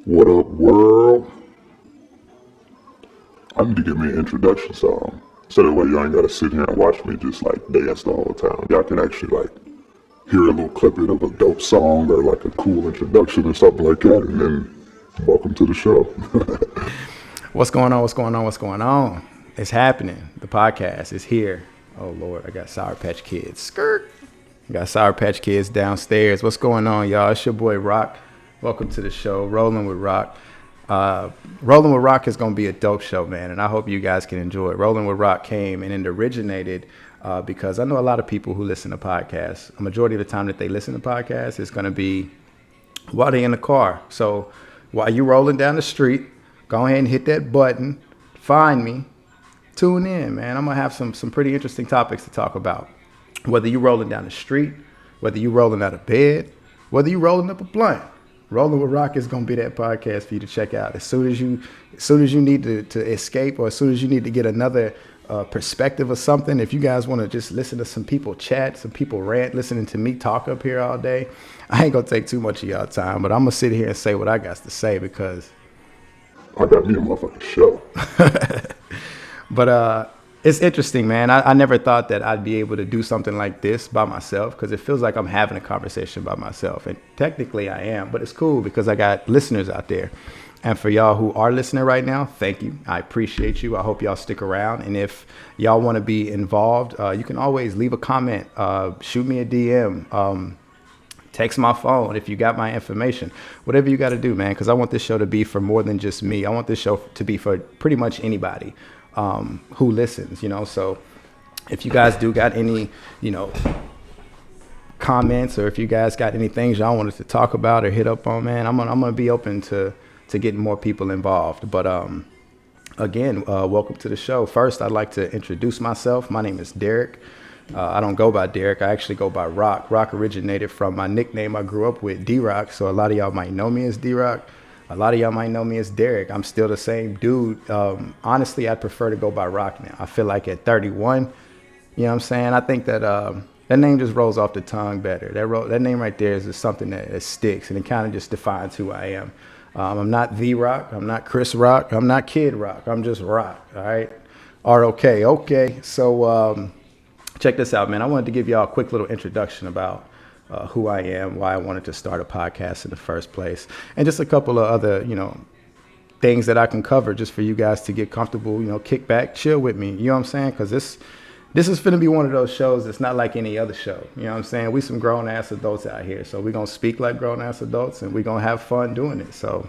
What up, world? I need to get me an introduction song. So that way y'all ain't gotta sit here and watch me just like dance the whole time. Y'all can actually like hear a little clip of a dope song or like a cool introduction or something like that, and then welcome to the show. What's going on? What's going on? What's going on? It's happening. The podcast is here. Oh, Lord. I got Sour Patch Kids. Skirt. I got Sour Patch Kids downstairs. What's going on, y'all? It's your boy, Rock. Welcome to the show, Rolling with Rock. Rolling with Rock is going to be a dope show, man, and I hope you guys can enjoy it. Rolling with Rock came and it originated because I know a lot of people who listen to podcasts. A majority of the time that they listen to podcasts is going to be while they're in the car. So while you're rolling down the street, go ahead and hit that button, find me, tune in, man. I'm going to have some pretty interesting topics to talk about. Whether you're rolling down the street, whether you're rolling out of bed, whether you're rolling up a blunt, Rolling with Rock is going to be that podcast for you to check out. As soon as you need to escape, or as soon as you need to get another perspective of something, if you guys want to just listen to some people chat, some people rant, listening to me talk up here all day, I ain't going to take too much of y'all time, but I'm going to sit here and say what I got to say because I got me a motherfucking show. But it's interesting, man. I never thought that I'd be able to do something like this by myself because it feels like I'm having a conversation by myself. And technically I am, but it's cool because I got listeners out there. And for y'all who are listening right now, thank you. I appreciate you. I hope y'all stick around. And if y'all want to be involved, you can always leave a comment, shoot me a DM, text my phone if you got my information, whatever you got to do, man, because I want this show to be for more than just me. I want this show to be for pretty much anybody who listens, so if you guys do got any, comments, or if you guys got any things y'all wanted to talk about or hit up on, man, I'm gonna be open to getting more people involved. But again, welcome to the show. First, I'd like to introduce myself. My name is Derek. I don't go by Derek. I actually go by Rock. Rock originated from my nickname I grew up with, D-Rock. So a lot of y'all might know me as D-Rock. A lot of y'all might know me as Derek. I'm still the same dude. Honestly, I'd prefer to go by Rock now. I feel like at 31, you know what I'm saying? I think that that name just rolls off the tongue better. That name right there is just something that sticks, and it kind of just defines who I am. I'm not The Rock. I'm not Chris Rock. I'm not Kid Rock. I'm just Rock, all right? R-O-K. Okay, so check this out, man. I wanted to give y'all a quick little introduction about who I am, why I wanted to start a podcast in the first place, and just a couple of other, things that I can cover just for you guys to get comfortable, kick back, chill with me. You know what I'm saying? Because this is going to be one of those shows that's not like any other show. You know what I'm saying? We some grown-ass adults out here, so we're going to speak like grown-ass adults, and we're going to have fun doing it. So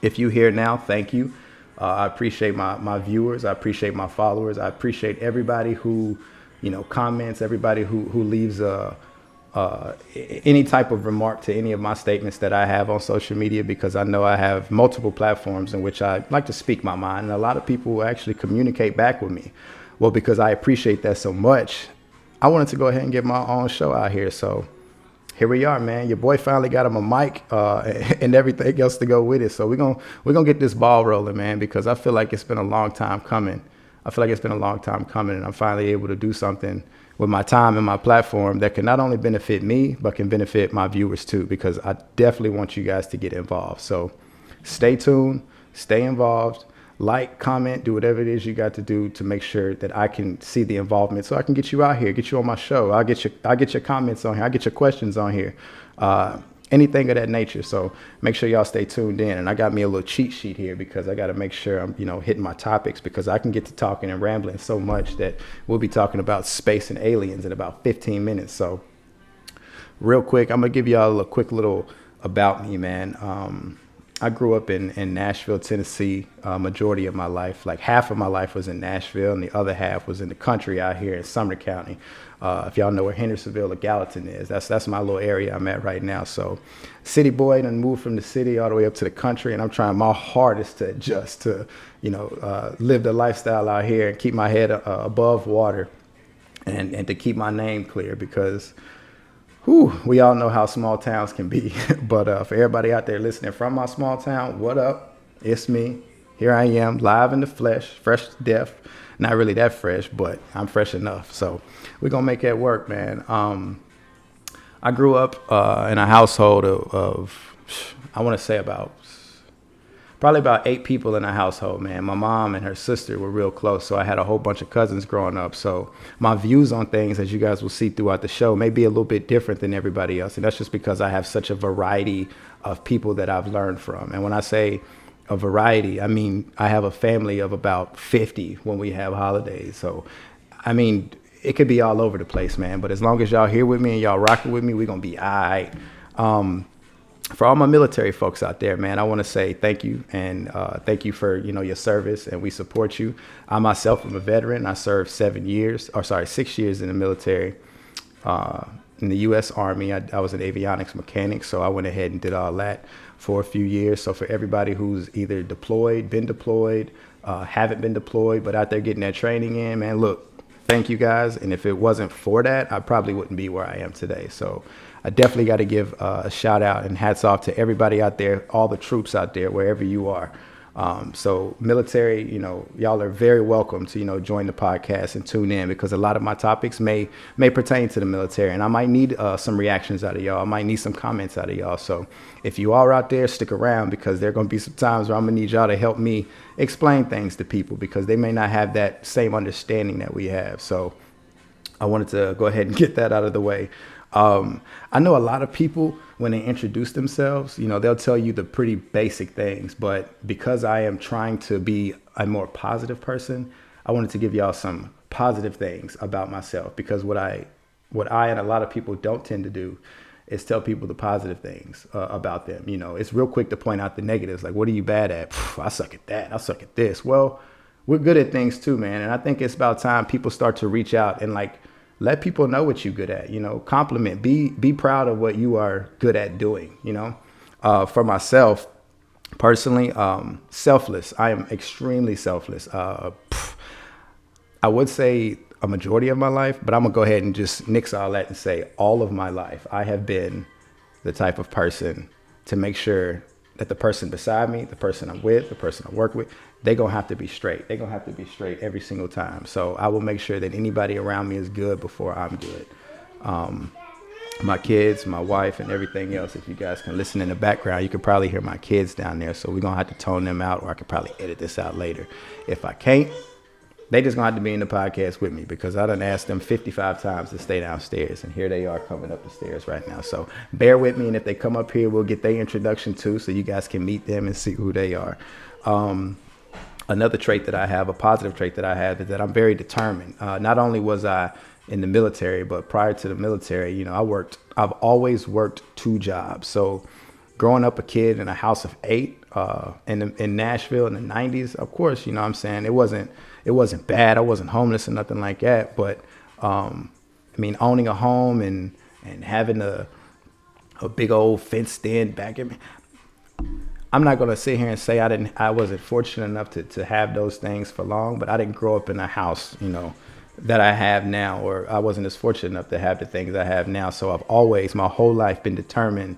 if you're here now, thank you. I appreciate my viewers. I appreciate my followers. I appreciate everybody who, comments, everybody who leaves any type of remark to any of my statements that I have on social media, because I know I have multiple platforms in which I like to speak my mind, and a lot of people actually communicate back with me. Well, because I appreciate that so much, I wanted to go ahead and get my own show out here. So here we are, man. Your boy finally got him a mic and everything else to go with it. So we're gonna get this ball rolling, man, because I feel like it's been a long time coming. And I'm finally able to do something with my time and my platform that can not only benefit me, but can benefit my viewers too, because I definitely want you guys to get involved. So stay tuned, stay involved, like, comment, do whatever it is you got to do to make sure that I can see the involvement, so I can get you out here, get you on my show. I'll get your comments on here. I'll get your questions on here. Anything of that nature. So make sure y'all stay tuned in. And I got me a little cheat sheet here because I got to make sure I'm, hitting my topics, because I can get to talking and rambling so much that we'll be talking about space and aliens in about 15 minutes. So real quick, I'm going to give y'all a quick little about me, man. I grew up in Nashville, Tennessee, majority of my life. Like half of my life was in Nashville, and the other half was in the country out here in Sumner County. If y'all know where Hendersonville or Gallatin is, that's my little area I'm at right now. So city boy, done moved from the city all the way up to the country, and I'm trying my hardest to adjust to, live the lifestyle out here and keep my head above water and to keep my name clear, because we all know how small towns can be. But for everybody out there listening from my small town, what up? It's me. Here I am, live in the flesh, fresh to death. Not really that fresh, but I'm fresh enough. So we're going to make that work, man. I grew up in a household of I want to say about probably about 8 people in the household, man. My mom and her sister were real close, so I had a whole bunch of cousins growing up. So my views on things, as you guys will see throughout the show, may be a little bit different than everybody else. And that's just because I have such a variety of people that I've learned from. And when I say a variety, I mean, I have a family of about 50 when we have holidays. So, I mean, it could be all over the place, man. But as long as y'all here with me and y'all rocking with me, we're going to be all right. For all my military folks out there, man, I want to say thank you, and thank you for, your service, and we support you. I myself am a veteran. I served 6 years in the military. In the U.S. Army, I was an avionics mechanic, so I went ahead and did all that for a few years. So for everybody who's either deployed, been deployed, haven't been deployed, but out there getting that training in, man, look, thank you guys. And if it wasn't for that, I probably wouldn't be where I am today. So I definitely got to give a shout out and hats off to everybody out there, all the troops out there, wherever you are. So military, y'all are very welcome to, join the podcast and tune in, because a lot of my topics may pertain to the military, and I might need some reactions out of y'all. I might need some comments out of y'all. So if you are out there, stick around, because there are going to be some times where I'm going to need y'all to help me explain things to people, because they may not have that same understanding that we have. So I wanted to go ahead and get that out of the way. I know a lot of people, when they introduce themselves, they'll tell you the pretty basic things, but because I am trying to be a more positive person, I wanted to give y'all some positive things about myself, because what I and a lot of people don't tend to do is tell people the positive things about them. It's real quick to point out the negatives. Like, what are you bad at? I suck at that. I suck at this. Well, we're good at things too, man. And I think it's about time people start to reach out and let people know what you're good at, compliment, be proud of what you are good at doing, for myself personally, selfless. I am extremely selfless. I would say a majority of my life, but I'm gonna go ahead and just nix all that and say all of my life, I have been the type of person to make sure that the person beside me, the person I'm with, the person I work with, they're going to have to be straight. They're going to have to be straight every single time. So I will make sure that anybody around me is good before I'm good. My kids, my wife, and everything else, if you guys can listen in the background, you can probably hear my kids down there. So we're going to have to tone them out, or I could probably edit this out later. If I can't, they just going to have to be in the podcast with me, because I done asked them 55 times to stay downstairs, and here they are coming up the stairs right now. So bear with me, and if they come up here, we'll get their introduction too, so you guys can meet them and see who they are. Another trait that I have, a positive trait that I have, is that I'm very determined. Not only was I in the military, but prior to the military, I've always worked 2 jobs. So growing up a kid in a house of 8 in Nashville in the 90s, of course, what I'm saying, it wasn't bad. I wasn't homeless or nothing like that. But owning a home and having a big old fenced in back in me, I'm not going to sit here and say I wasn't fortunate enough to have those things for long, but I didn't grow up in a house, that I have now, or I wasn't as fortunate enough to have the things I have now. So I've always, my whole life, been determined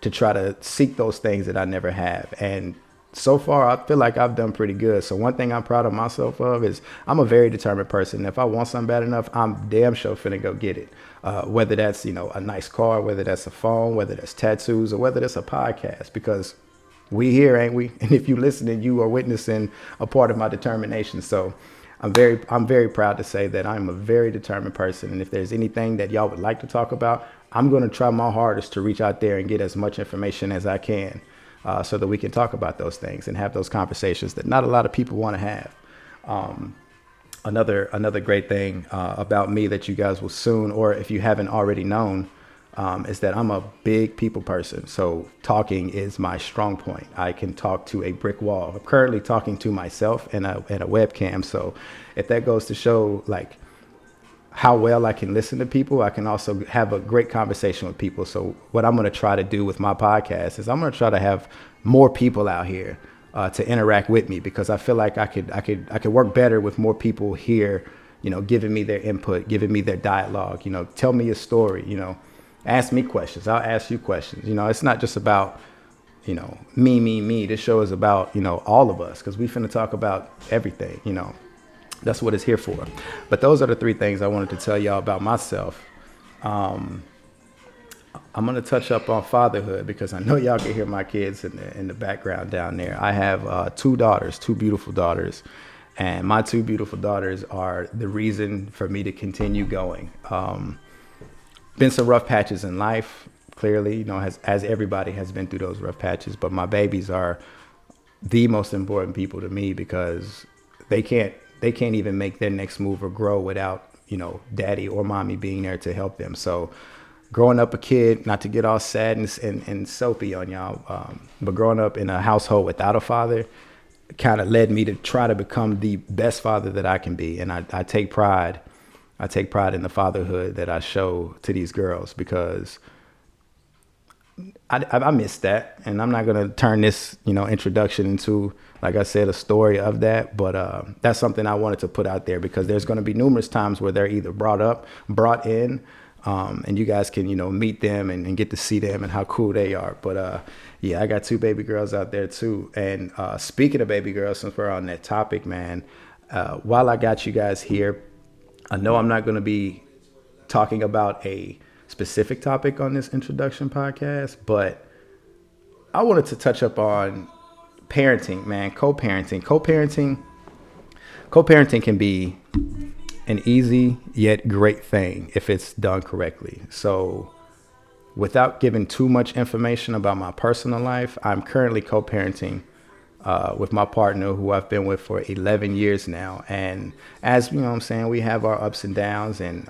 to try to seek those things that I never have. And so far, I feel like I've done pretty good. So one thing I'm proud of myself of is I'm a very determined person. If I want something bad enough, I'm damn sure finna go get it. Whether that's, a nice car, whether that's a phone, whether that's tattoos, or whether that's a podcast, because we here, ain't we? And if you listening, you are witnessing a part of my determination. So I'm very proud to say that I'm a very determined person. And if there's anything that y'all would like to talk about, I'm going to try my hardest to reach out there and get as much information as I can, so that we can talk about those things and have those conversations that not a lot of people want to have. Another great thing about me that you guys will soon, or if you haven't already known, is that I'm a big people person. So talking is my strong point. I can talk to a brick wall. I'm currently talking to myself and a webcam. So if that goes to show how well I can listen to people, I can also have a great conversation with people. So what I'm going to try to do with my podcast is I'm going to try to have more people out here to interact with me, because I feel like I could work better with more people here, giving me their input, giving me their dialogue, tell me a story, ask me questions. I'll ask you questions. It's not just about, me. This show is about, all of us, because we finna talk about everything, That's what it's here for. But those are the 3 things I wanted to tell y'all about myself. I'm going to touch up on fatherhood because I know y'all can hear my kids in the background down there. I have two daughters, two beautiful daughters. And my two beautiful daughters are the reason for me to continue going. Been some rough patches in life, clearly, as everybody has been through those rough patches. But my babies are the most important people to me because they can't even make their next move or grow without, daddy or mommy being there to help them. So growing up a kid, not to get all sad and soapy on y'all, but growing up in a household without a father kind of led me to try to become the best father that I can be. And I take pride. I take pride in the fatherhood that I show to these girls because I miss that. And I'm not going to turn this, introduction into, like I said, a story of that. But that's something I wanted to put out there because there's going to be numerous times where they're either brought in, and you guys can, meet them and get to see them and how cool they are. But yeah, I got two baby girls out there too. And speaking of baby girls, since we're on that topic, man, while I got you guys here, I know I'm not going to be talking about a specific topic on this introduction podcast, but I wanted to touch up on parenting, man, co-parenting. Co-parenting can be an easy yet great thing if it's done correctly. So without giving too much information about my personal life, I'm currently co-parenting with my partner who I've been with for 11 years now. And as you know what I'm saying, we have our ups and downs and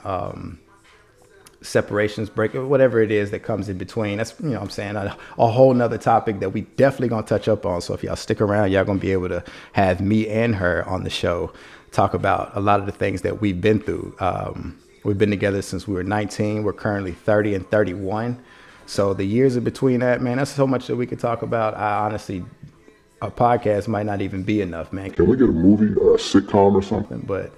separations, whatever it is that comes in between. That's, what I'm saying, a whole nother topic that we definitely gonna touch up on. So if y'all stick around, y'all gonna be able to have me and her on the show talk about a lot of the things that we've been through. We've been together since we were 19. We're currently 30 and 31. So the years in between that, man, that's so much that we could talk about. I honestly, a podcast might not even be enough, man. Can we get a movie or a sitcom or something? But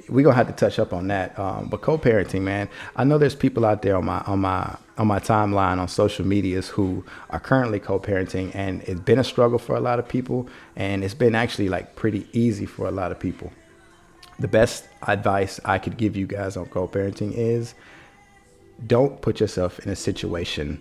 we're gonna have to touch up on that. But co-parenting, man, I know there's people out there on my timeline on social medias who are currently co-parenting, and it's been a struggle for a lot of people, and it's been actually like pretty easy for a lot of people. The best advice I could give you guys on co-parenting is don't put yourself in a situation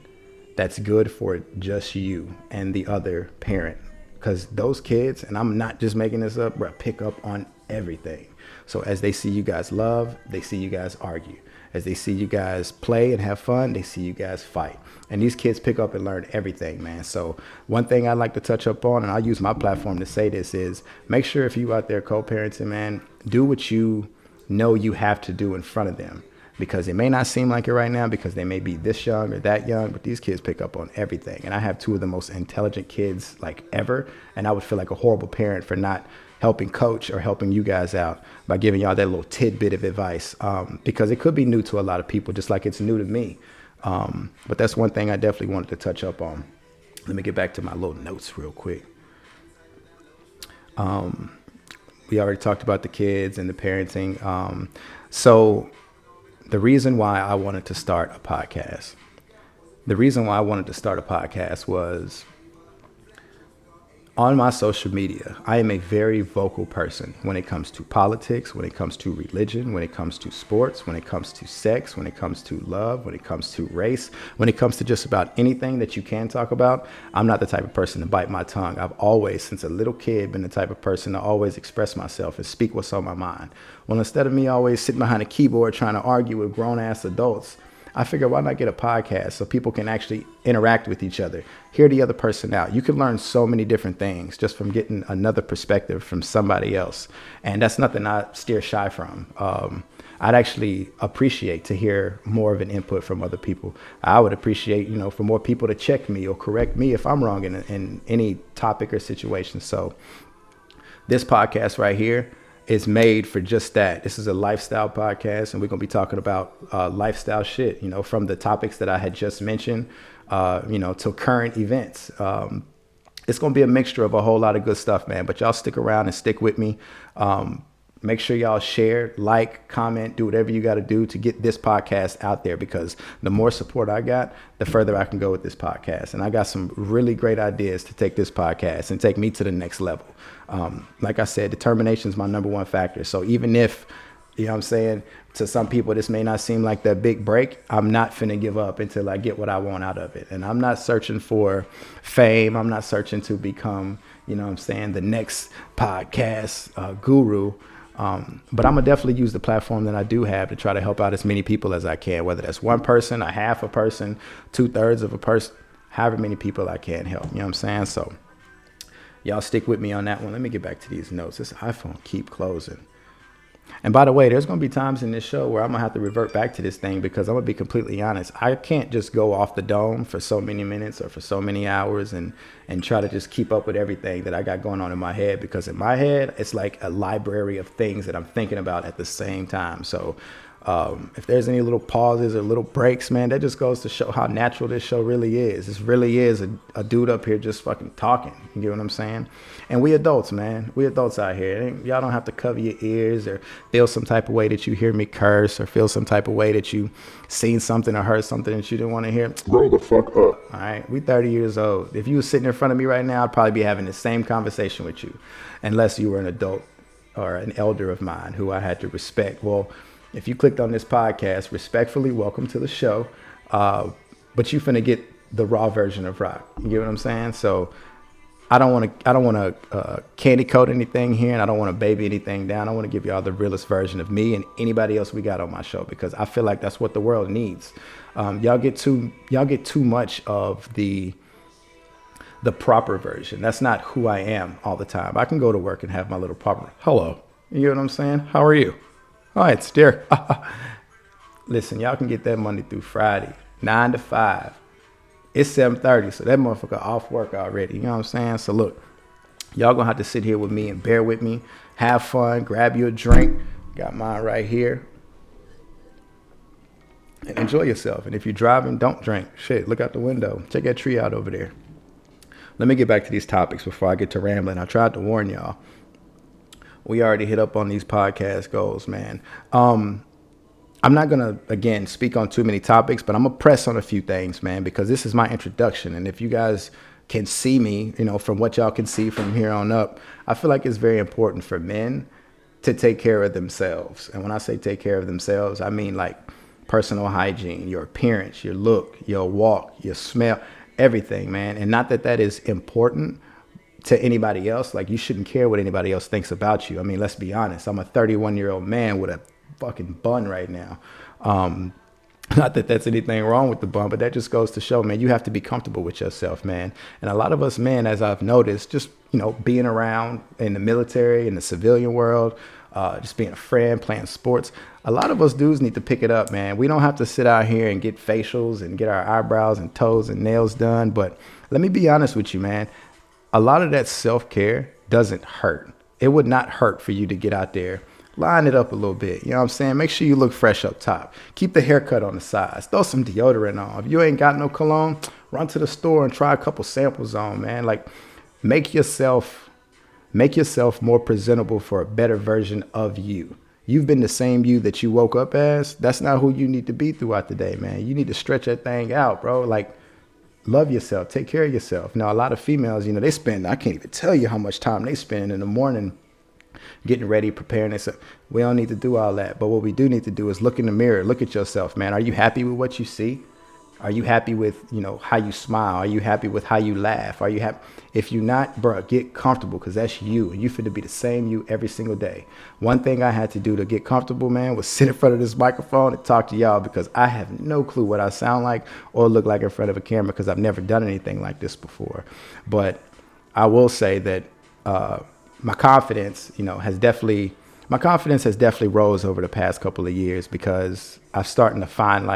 that's good for just you and the other parent, because those kids, and I'm not just making this up, bro, pick up on everything. So as they see you guys love, they see you guys argue. As they see you guys play and have fun, they see you guys fight. And these kids pick up and learn everything, man. So one thing I'd like to touch up on, and I'll use my platform to say this, is make sure if you out there co-parenting, man, do what you know you have to do in front of them. Because it may not seem like it right now because they may be this young or that young, but these kids pick up on everything. And I have two of the most intelligent kids like ever. And I would feel like a horrible parent for not helping coach or helping you guys out by giving y'all that little tidbit of advice, because it could be new to a lot of people, just like it's new to me. But that's one thing I definitely wanted to touch up on. Let me get back to my little notes real quick. We already talked about the kids and the parenting. So the reason why I wanted to start a podcast, was on my social media, I am a very vocal person when it comes to politics, when it comes to religion, when it comes to sports, when it comes to sex, when it comes to love, when it comes to race, when it comes to just about anything that you can talk about. I'm not the type of person to bite my tongue. I've always, since a little kid, been the type of person to always express myself and speak what's on my mind. Well, instead of me always sitting behind a keyboard trying to argue with grown-ass adults, I figured, why not get a podcast so people can actually interact with each other, hear the other person out. You can learn so many different things just from getting another perspective from somebody else. And that's nothing I steer shy from. I'd actually appreciate to hear more of an input from other people. I would appreciate, for more people to check me or correct me if I'm wrong in any topic or situation. So this podcast right here is made for just that. This is a lifestyle podcast, and we're going to be talking about lifestyle shit, from the topics that I had just mentioned, to current events. It's going to be a mixture of a whole lot of good stuff, man. But y'all stick around and stick with me. Make sure y'all share, like, comment, do whatever you got to do to get this podcast out there, because the more support I got, the further I can go with this podcast. And I got some really great ideas to take this podcast and take me to the next level. Like I said, determination is my number one factor. So even if You know what I'm saying? To some people, this may not seem like that big break. I'm not finna give up until I get what I want out of it. And I'm not searching for fame. I'm not searching to become, you know what I'm saying, the next podcast guru. But I'm gonna definitely use the platform that I do have to try to help out as many people as I can, whether that's one person, a half a person, 2/3 of a person, however many people I can help. You know what I'm saying? So y'all stick with me on that one. Let me get back to these notes. This iPhone keep closing. And by the way, there's going to be times in this show where I'm going to have to revert back to this thing because I'm going to be completely honest. I can't just go off the dome for so many minutes or for so many hours and try to just keep up with everything that I got going on in my head, because in my head, it's like a library of things that I'm thinking about at the same time. So if there's any little pauses or little breaks, man, that just goes to show how natural this show really is. This really is a dude up here just fucking talking. You get what I'm saying? And we adults, man. We adults out here. Y'all don't have to cover your ears or feel some type of way that you hear me curse or feel some type of way that you seen something or heard something that you didn't want to hear. Grow the fuck up. All right. We 30 years old. If you were sitting in front of me right now, I'd probably be having the same conversation with you, unless you were an adult or an elder of mine who I had to respect. Well, if you clicked on this podcast, respectfully, welcome to the show. But you finna get the raw version of rock. You get what I'm saying? So I don't want to candy coat anything here, and I don't want to baby anything down. I want to give y'all the realest version of me and anybody else we got on my show, because I feel like that's what the world needs. Y'all get too much of the proper version. That's not who I am all the time. I can go to work and have my little proper hello. You get what I'm saying? How are you? All right, it's Derek. Listen, y'all can get that Monday through Friday, 9 to 5. It's 7:30, so that motherfucker off work already. You know what I'm saying? So look, y'all gonna have to sit here with me and bear with me. Have fun, grab you a drink. Got mine right here. And enjoy yourself. And if you're driving, don't drink. Shit, look out the window. Check that tree out over there. Let me get back to these topics before I get to rambling. I tried to warn y'all. We already hit up on these podcast goals, man. I'm not going to, again, speak on too many topics, but I'm going to press on a few things, man, because this is my introduction. And if you guys can see me, you know, from what y'all can see from here on up, I feel like it's very important for men to take care of themselves. And when I say take care of themselves, I mean like personal hygiene, your appearance, your look, your walk, your smell, everything, man. And not that that is important to anybody else. Like, you shouldn't care what anybody else thinks about you. I mean, let's be honest. I'm a 31-year-old man with a fucking bun right now. Not that that's anything wrong with the bun, but that just goes to show, man, you have to be comfortable with yourself, man. And a lot of us men, as I've noticed, just, you know, being around in the military, in the civilian world, just being a friend, playing sports, a lot of us dudes need to pick it up, man. We don't have to sit out here and get facials and get our eyebrows and toes and nails done. But let me be honest with you, man. A lot of that self-care doesn't hurt. It would not hurt for you to get out there, line it up a little bit. You know what I'm saying? Make sure you look fresh up top. Keep the haircut on the sides. Throw some deodorant on. If you ain't got no cologne, run to the store and try a couple samples on, man. Like, make yourself more presentable for a better version of you. You've been the same you that you woke up as. That's not who you need to be throughout the day, man. You need to stretch that thing out, bro. Like, love yourself. Take care of yourself. Now, a lot of females, you know, I can't even tell you how much time they spend in the morning getting ready, preparing themselves. We don't need to do all that. But what we do need to do is look in the mirror. Look at yourself, man. Are you happy with what you see? Are you happy with, you know, how you smile? Are you happy with how you laugh? Are you happy? If you're not, bro, get comfortable, because that's you. And you fit to be the same you every single day. One thing I had to do to get comfortable, man, was sit in front of this microphone and talk to y'all, because I have no clue what I sound like or look like in front of a camera, because I've never done anything like this before. But I will say that my confidence, you know, has definitely rose over the past couple of years, because I'm starting to find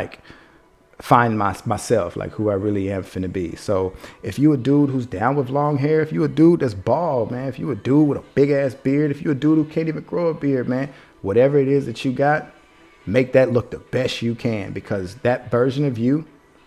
myself, like who I really am finna be. So if you a dude who's down with long hair, if you a dude that's bald, man, if you a dude with a big ass beard, if you a dude who can't even grow a beard, man, whatever it is that you got, make that look the best you can, because that version of you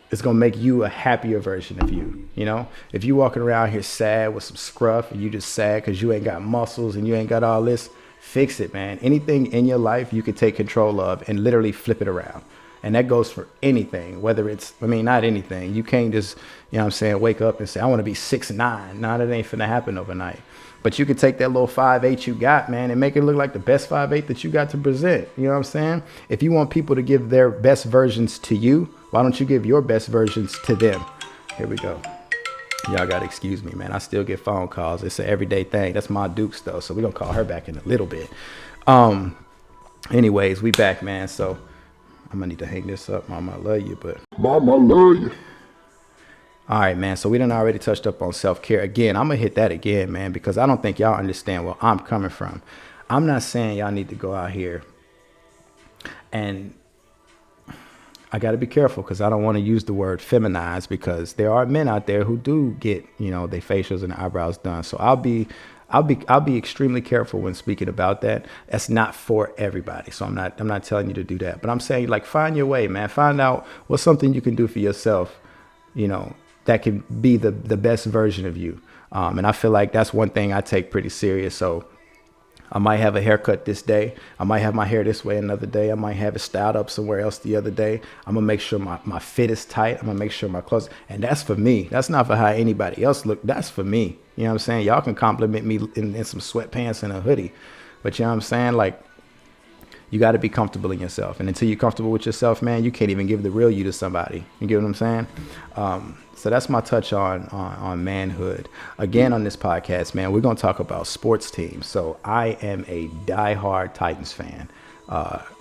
is gonna make you a happier version of you. You know, if you walking around here sad with some scruff and you just sad because you ain't got muscles and you ain't got all this, fix it, man. Anything in your life you can take control of and literally flip it around. And that goes for anything, whether it's, I mean, not anything. You can't just, you know what I'm saying, wake up and say, I want to be 6'9". Nah, that ain't finna happen overnight. But you can take that little 5'8" you got, man, and make it look like the best 5'8" that you got to present. You know what I'm saying? If you want people to give their best versions to you, why don't you give your best versions to them? Here we go. Y'all got to excuse me, man. I still get phone calls. It's an everyday thing. That's my Dukes, though. So we're going to call her back in a little bit. Anyways, we back, man. So I'm going to need to hang this up. Mama, I love you, but. Mama, I love you. All right, man. So we done already touched up on self-care. Again, I'm going to hit that again, man, because I don't think y'all understand where I'm coming from. I'm not saying y'all need to go out here and I got to be careful because I don't want to use the word feminize because there are men out there who do get, you know, their facials and eyebrows done. So I'll be extremely careful when speaking about that. That's not for everybody. So I'm not telling you to do that, but I'm saying like find your way, man. Find out what's something you can do for yourself, you know, that can be the best version of you. And I feel like that's one thing I take pretty serious. So I might have a haircut this day. I might have my hair this way another day. I might have it styled up somewhere else the other day. I'm going to make sure my fit is tight. I'm going to make sure my clothes, and that's for me. That's not for how anybody else look. That's for me. You know what I'm saying? Y'all can compliment me in some sweatpants and a hoodie, but you know what I'm saying? Like, you got to be comfortable in yourself. And until you're comfortable with yourself, man, you can't even give the real you to somebody. You get what I'm saying? So that's my touch on manhood. Again, on this podcast, man, we're going to talk about sports teams. So I am a diehard Titans fan.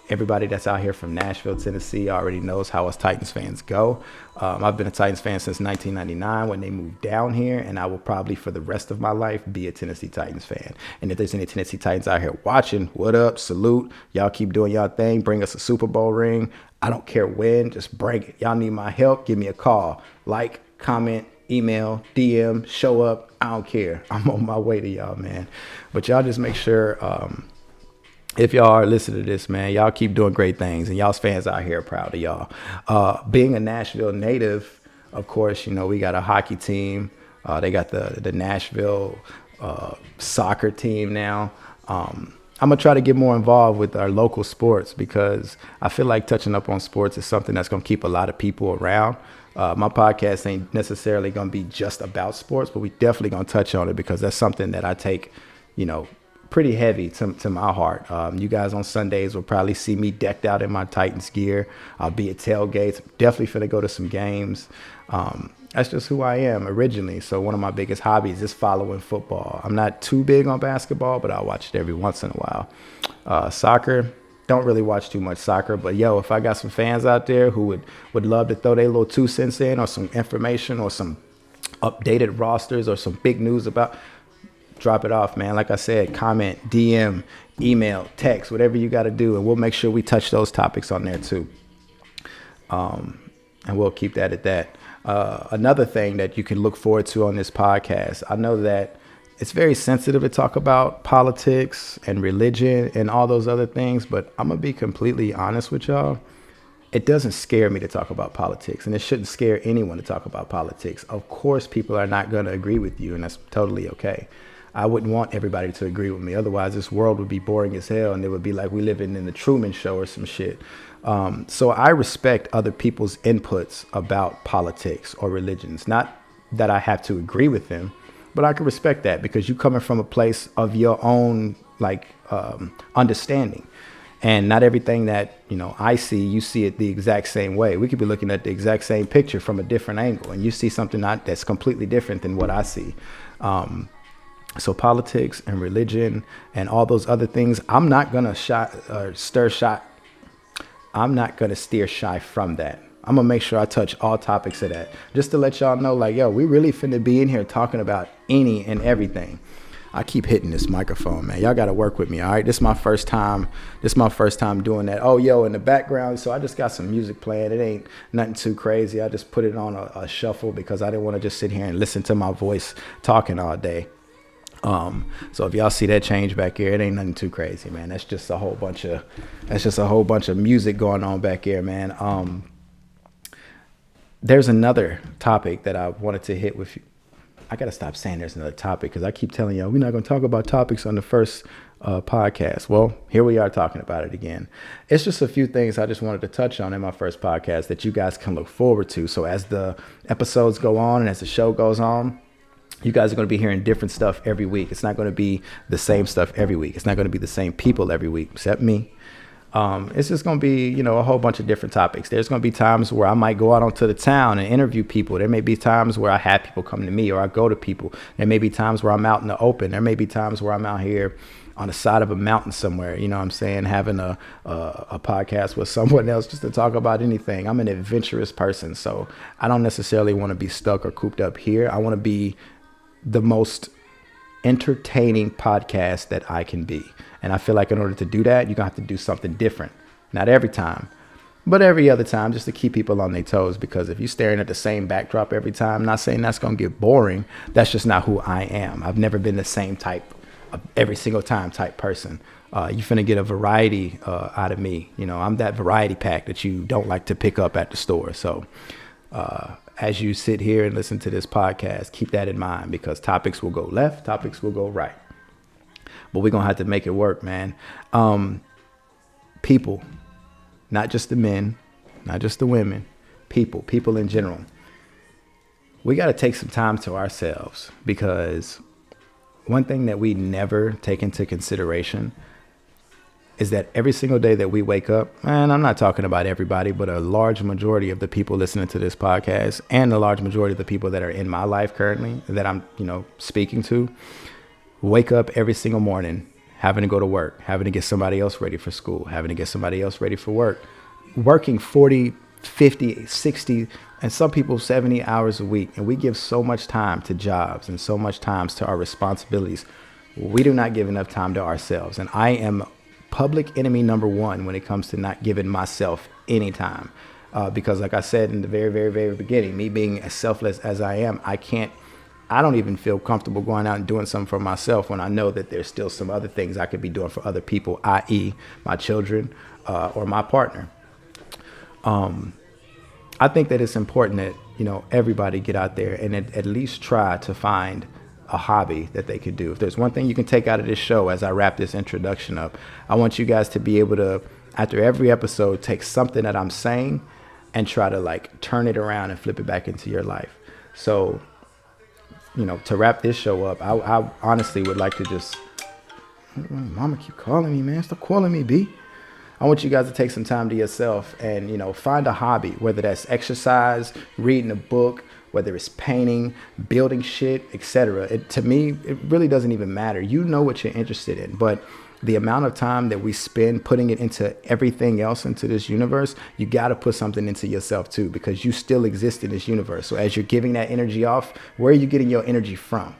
Everybody that's out here from Nashville, Tennessee already knows how us Titans fans go. I've been a Titans fan since 1999 when they moved down here, and I will probably for the rest of my life be a Tennessee Titans fan. And if there's any Tennessee Titans out here watching, what up? Salute. Y'all keep doing y'all thing. Bring us a Super Bowl ring. I don't care when. Just bring it. Y'all need my help. Give me a call. Like, comment, email, DM, show up. I don't care. I'm on my way to y'all, man. But y'all just make sure if y'all are listening to this, man, y'all keep doing great things, and y'all's fans out here are proud of y'all. Being a Nashville native, of course, you know, we got a hockey team. They got the Nashville soccer team now. I'm going to try to get more involved with our local sports because I feel like touching up on sports is something that's going to keep a lot of people around. My podcast ain't necessarily going to be just about sports, but we definitely going to touch on it because that's something that I take, you know, pretty heavy to my heart. You guys on Sundays will probably see me decked out in my Titans gear. I'll be at tailgates. Definitely finna go to some games. That's just who I am originally. So one of my biggest hobbies is following football. I'm not too big on basketball, but I'll watch it every once in a while. Soccer, don't really watch too much soccer, but yo, if I got some fans out there who would love to throw their little 2 cents in or some information or some updated rosters or some big news about, drop it off, man. Like I said, comment, DM, email, text, whatever you got to do. And we'll make sure we touch those topics on there too. And we'll keep that at that. Another thing that you can look forward to on this podcast, I know that it's very sensitive to talk about politics and religion and all those other things, but I'm going to be completely honest with y'all. It doesn't scare me to talk about politics, and it shouldn't scare anyone to talk about politics. Of course, people are not going to agree with you, and that's totally okay. I wouldn't want everybody to agree with me. Otherwise, this world would be boring as hell, and it would be like we living in the Truman Show or some shit. So I respect other people's inputs about politics or religions. Not that I have to agree with them, but I can respect that because you coming from a place of your own understanding. And not everything that, you know, I see, you see it the exact same way. We could be looking at the exact same picture from a different angle, and you see something that's completely different than what I see. So politics and religion and all those other things, I'm not going to I'm not going to steer shy from that. I'm going to make sure I touch all topics of that just to let y'all know, like, yo, we really finna be in here talking about any and everything. I keep hitting this microphone, man. Y'all got to work with me. All right. This is my first time doing that. Oh, yo, in the background. So I just got some music playing. It ain't nothing too crazy. I just put it on a shuffle because I didn't want to just sit here and listen to my voice talking all day. So if y'all see that change back here, it ain't nothing too crazy, man. That's just a whole bunch of music going on back here, man. There's another topic that I wanted to hit with you. I got to stop saying there's another topic because I keep telling y'all we're not going to talk about topics on the first podcast. Well, here we are talking about it again. It's just a few things I just wanted to touch on in my first podcast that you guys can look forward to. So as the episodes go on and as the show goes on, you guys are going to be hearing different stuff every week. It's not going to be the same stuff every week. It's not going to be the same people every week, except me. It's just going to be, a whole bunch of different topics. There's going to be times where I might go out onto the town and interview people. There may be times where I have people come to me or I go to people. There may be times where I'm out in the open. There may be times where I'm out here on the side of a mountain somewhere, you know what I'm saying, having a podcast with someone else just to talk about anything. I'm an adventurous person, so I don't necessarily want to be stuck or cooped up here. I want to be the most entertaining podcast that I can be. And I feel like in order to do that, you're gonna have to do something different. Not every time, but every other time, just to keep people on their toes. Because if you're staring at the same backdrop every time, I'm not saying that's gonna get boring. That's just not who I am. I've never been the same type of every single time type person. You're finna get a variety out of me. I'm that variety pack that you don't like to pick up at the store. So as you sit here and listen to this podcast, keep that in mind, because topics will go left, topics will go right. But we're going to have to make it work, man. People, not just the men, not just the women, people in general. We got to take some time to ourselves, because one thing that we never take into consideration is that every single day that we wake up, and I'm not talking about everybody, but a large majority of the people listening to this podcast and a large majority of the people that are in my life currently that I'm, speaking to, wake up every single morning having to go to work, having to get somebody else ready for school, having to get somebody else ready for work, working 40, 50, 60, and some people 70 hours a week. And we give so much time to jobs and so much time to our responsibilities. We do not give enough time to ourselves. And I am public enemy number one when it comes to not giving myself any time. Because like I said in the very, very, very beginning, me being as selfless as I am, I don't even feel comfortable going out and doing something for myself when I know that there's still some other things I could be doing for other people, i.e. my children or my partner. I think that it's important that, everybody get out there and at least try to find a hobby that they could do. If there's one thing you can take out of this show as I wrap this introduction up, I want you guys to be able to, after every episode, take something that I'm saying and try to turn it around and flip it back into your life. So, to wrap this show up, I honestly would like to just, mama keep calling me, man. Stop calling me, B. I want you guys to take some time to yourself and, find a hobby, whether that's exercise, reading a book, whether it's painting, building shit, etc. To me, it really doesn't even matter. You know what you're interested in, but the amount of time that we spend putting it into everything else into this universe, you got to put something into yourself too, because you still exist in this universe. So as you're giving that energy off, where are you getting your energy from?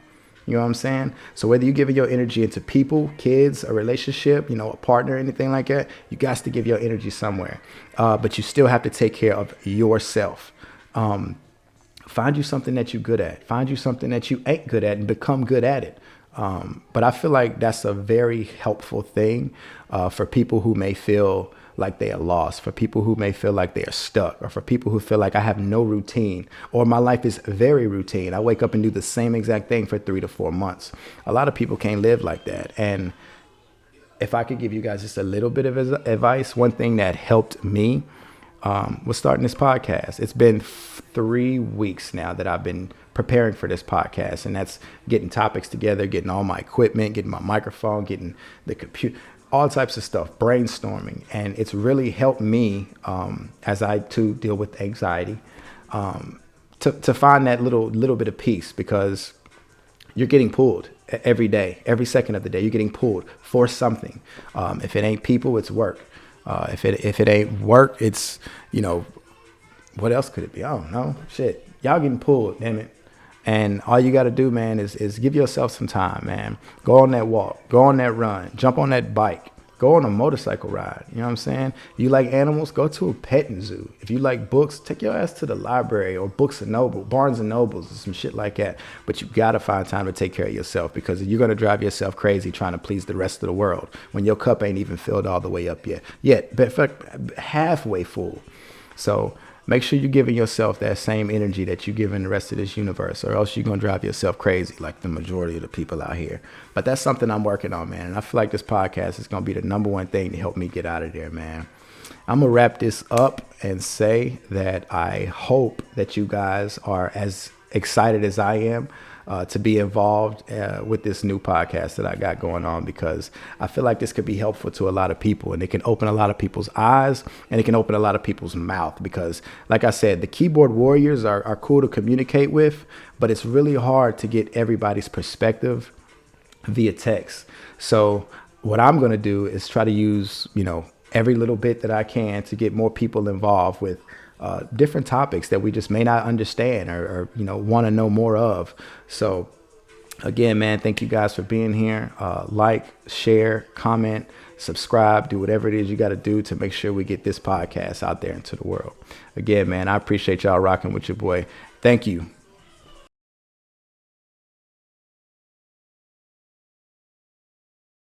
You know what I'm saying? So whether you're giving your energy into people, kids, a relationship, a partner, anything like that, you got to give your energy somewhere. But you still have to take care of yourself. Find you something that you're good at. Find you something that you ain't good at and become good at it. But I feel like that's a very helpful thing for people who may feel like they are lost, for people who may feel like they are stuck, or for people who feel like I have no routine, or my life is very routine. I wake up and do the same exact thing for 3 to 4 months. A lot of people can't live like that. And if I could give you guys just a little bit of advice, one thing that helped me was starting this podcast. It's been 3 weeks now that I've been preparing for this podcast, and that's getting topics together, getting all my equipment, getting my microphone, getting the computer, all types of stuff, brainstorming. And it's really helped me as I too deal with anxiety to find that little bit of peace, because you're getting pulled every day, every second of the day. You're getting pulled for something. If it ain't people, it's work. If it ain't work, it's, what else could it be? I don't know. Shit. Y'all getting pulled, damn it. And all you got to do, man, is give yourself some time, man. Go on that walk, go on that run, jump on that bike, go on a motorcycle ride. You know what I'm saying? You like animals? Go to a petting zoo. If you like books, take your ass to the library or Barnes and Nobles or some shit like that. But you got to find time to take care of yourself, because you're going to drive yourself crazy trying to please the rest of the world when your cup ain't even filled all the way up yet. But in fact, halfway full. So make sure you're giving yourself that same energy that you give in the rest of this universe, or else you're going to drive yourself crazy like the majority of the people out here. But that's something I'm working on, man. And I feel like this podcast is going to be the number one thing to help me get out of there, man. I'm going to wrap this up and say that I hope that you guys are as excited as I am to be involved with this new podcast that I got going on, because I feel like this could be helpful to a lot of people, and it can open a lot of people's eyes, and it can open a lot of people's mouth, because like I said, the keyboard warriors are cool to communicate with, but it's really hard to get everybody's perspective via text. So what I'm going to do is try to use, every little bit that I can to get more people involved with different topics that we just may not understand or want to know more of. So again, man, thank you guys for being here. Like, share, comment, subscribe, do whatever it is you got to do to make sure we get this podcast out there into the world. Again, man, I appreciate y'all rocking with your boy. Thank you.